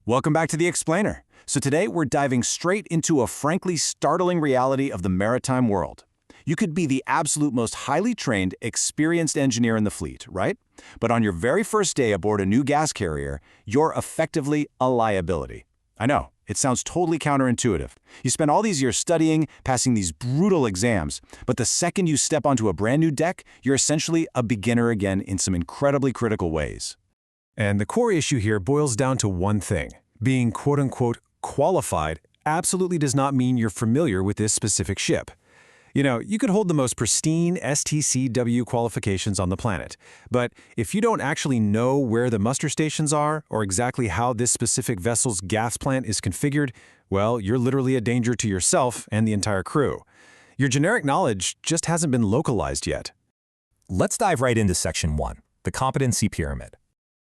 Welcome back to The Explainer. So today we're diving straight into a frankly startling reality of the maritime world. You could be the absolute most highly trained, experienced engineer in the fleet, right? But on your very first day aboard a new gas carrier, you're effectively a liability. I know, it sounds totally counterintuitive. You spend all these years studying, passing these brutal exams, but the second you step onto a brand new deck, you're essentially a beginner again in some incredibly critical ways. And the core issue here boils down to one thing. Being quote-unquote qualified absolutely does not mean you're familiar with this specific ship. You know, you could hold the most pristine STCW qualifications on the planet, but if you don't actually know where the muster stations are or exactly how this specific vessel's gas plant is configured, well, you're literally a danger to yourself and the entire crew. Your generic knowledge just hasn't been localized yet. Let's dive right into Section 1, the competency pyramid.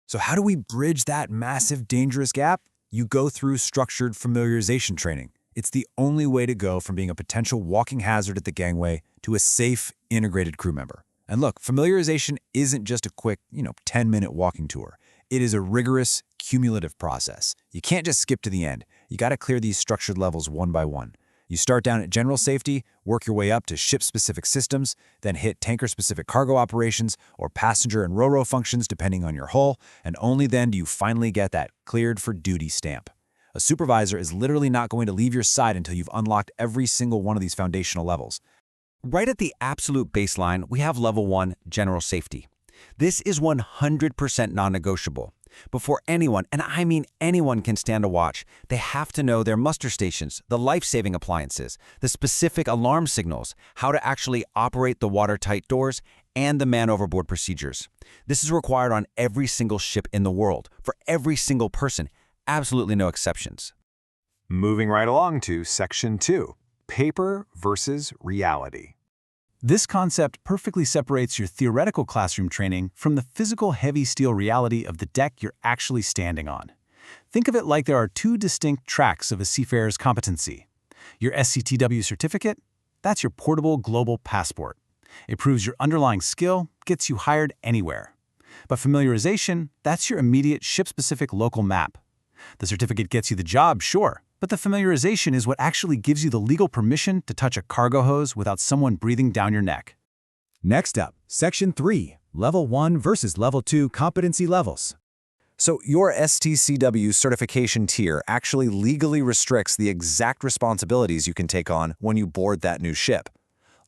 So how do we bridge that massive, dangerous gap? You go through structured familiarization training. It's the only way to go from being a potential walking hazard at the gangway to a safe, integrated crew member. And look, familiarization isn't just a quick, 10-minute walking tour. It is a rigorous, cumulative process. You can't just skip to the end. You got to clear these structured levels one by one. You start down at general safety, work your way up to ship-specific systems, then hit tanker-specific cargo operations or passenger and ro-ro functions depending on your hull, and only then do you finally get that cleared for duty stamp. A supervisor is literally not going to leave your side until you've unlocked every single one of these foundational levels. Right at the absolute baseline, we have Level 1, General Safety. This is 100% non-negotiable. Before anyone, and I mean anyone, can stand a watch, they have to know their muster stations, the life-saving appliances, the specific alarm signals, how to actually operate the watertight doors, and the man-overboard procedures. This is required on every single ship in the world, for every single person, absolutely no exceptions. Moving right along to Section 2, paper versus reality. This concept perfectly separates your theoretical classroom training from the physical heavy steel reality of the deck you're actually standing on. Think of it like there are two distinct tracks of a seafarer's competency. Your STCW certificate, that's your portable global passport. It proves your underlying skill, gets you hired anywhere. But familiarization, that's your immediate ship-specific local map. The certificate gets you the job, sure, but the familiarization is what actually gives you the legal permission to touch a cargo hose without someone breathing down your neck. Next up, Section 3, Level 1 versus Level 2 Competency Levels. So your STCW certification tier actually legally restricts the exact responsibilities you can take on when you board that new ship.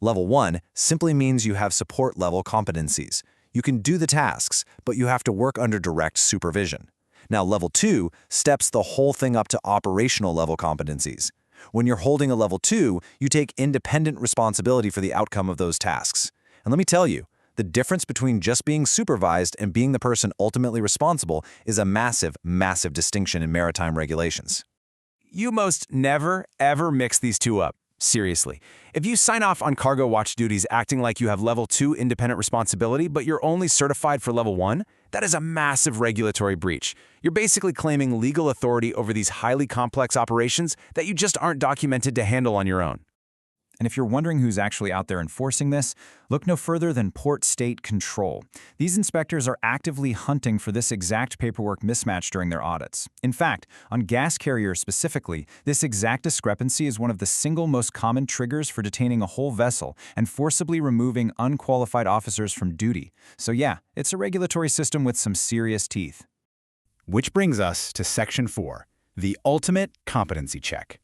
Level 1 simply means you have support-level competencies. You can do the tasks, but you have to work under direct supervision. Now, Level 2 steps the whole thing up to operational level competencies. When you're holding a Level 2, you take independent responsibility for the outcome of those tasks. And let me tell you, the difference between just being supervised and being the person ultimately responsible is a massive, massive distinction in maritime regulations. You most never, ever mix these two up. Seriously. If you sign off on cargo watch duties acting like you have Level 2 independent responsibility, but you're only certified for Level 1, that is a massive regulatory breach. You're basically claiming legal authority over these highly complex operations that you just aren't documented to handle on your own. And if you're wondering who's actually out there enforcing this, look no further than Port State Control. These inspectors are actively hunting for this exact paperwork mismatch during their audits. In fact, on gas carriers specifically, this exact discrepancy is one of the single most common triggers for detaining a whole vessel and forcibly removing unqualified officers from duty. So yeah, it's a regulatory system with some serious teeth. Which brings us to Section 4, the ultimate competency check.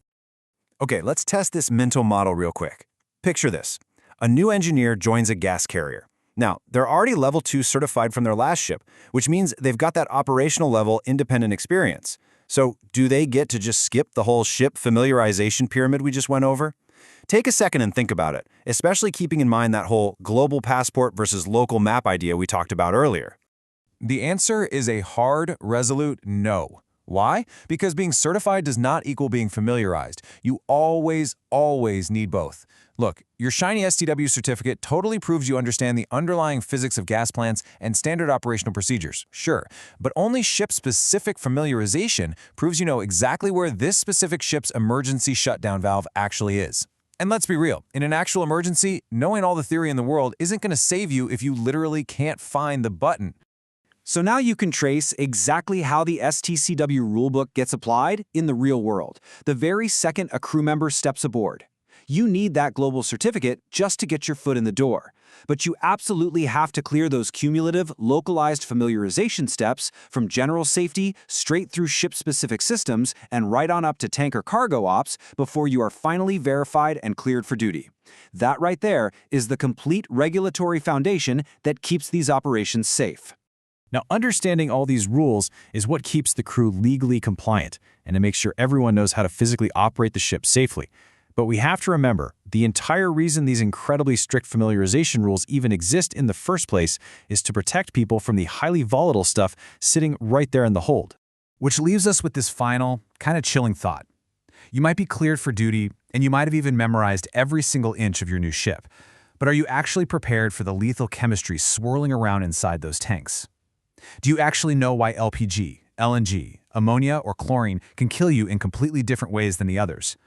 Okay, let's test this mental model real quick. Picture this. A new engineer joins a gas carrier. Now, they're already Level 2 certified from their last ship, which means they've got that operational level independent experience. So, do they get to just skip the whole ship familiarization pyramid we just went over? Take a second and think about it, especially keeping in mind that whole global passport versus local map idea we talked about earlier. The answer is a hard, resolute no. Why? Because being certified does not equal being familiarized. You always need both. Look, your shiny STW certificate totally proves you understand the underlying physics of gas plants and standard operational procedures, sure, but only ship-specific familiarization proves you know exactly where this specific ship's emergency shutdown valve actually is. And let's be real, in an actual emergency, knowing all the theory in the world isn't going to save you if you literally can't find the button. So now you can trace exactly how the STCW rulebook gets applied in the real world, the very second a crew member steps aboard. You need that global certificate just to get your foot in the door. But you absolutely have to clear those cumulative, localized familiarization steps from general safety straight through ship-specific systems and right on up to tanker cargo ops before you are finally verified and cleared for duty. That right there is the complete regulatory foundation that keeps these operations safe. Now, understanding all these rules is what keeps the crew legally compliant, and it makes sure everyone knows how to physically operate the ship safely. But we have to remember, the entire reason these incredibly strict familiarization rules even exist in the first place is to protect people from the highly volatile stuff sitting right there in the hold. Which leaves us with this final, kind of chilling thought. You might be cleared for duty, and you might have even memorized every single inch of your new ship. But are you actually prepared for the lethal chemistry swirling around inside those tanks? Do you actually know why LPG, LNG, ammonia, or chlorine can kill you in completely different ways than the others?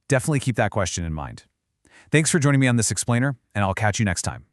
Definitely keep that question in mind. Thanks for joining me on this explainer, and I'll catch you next time.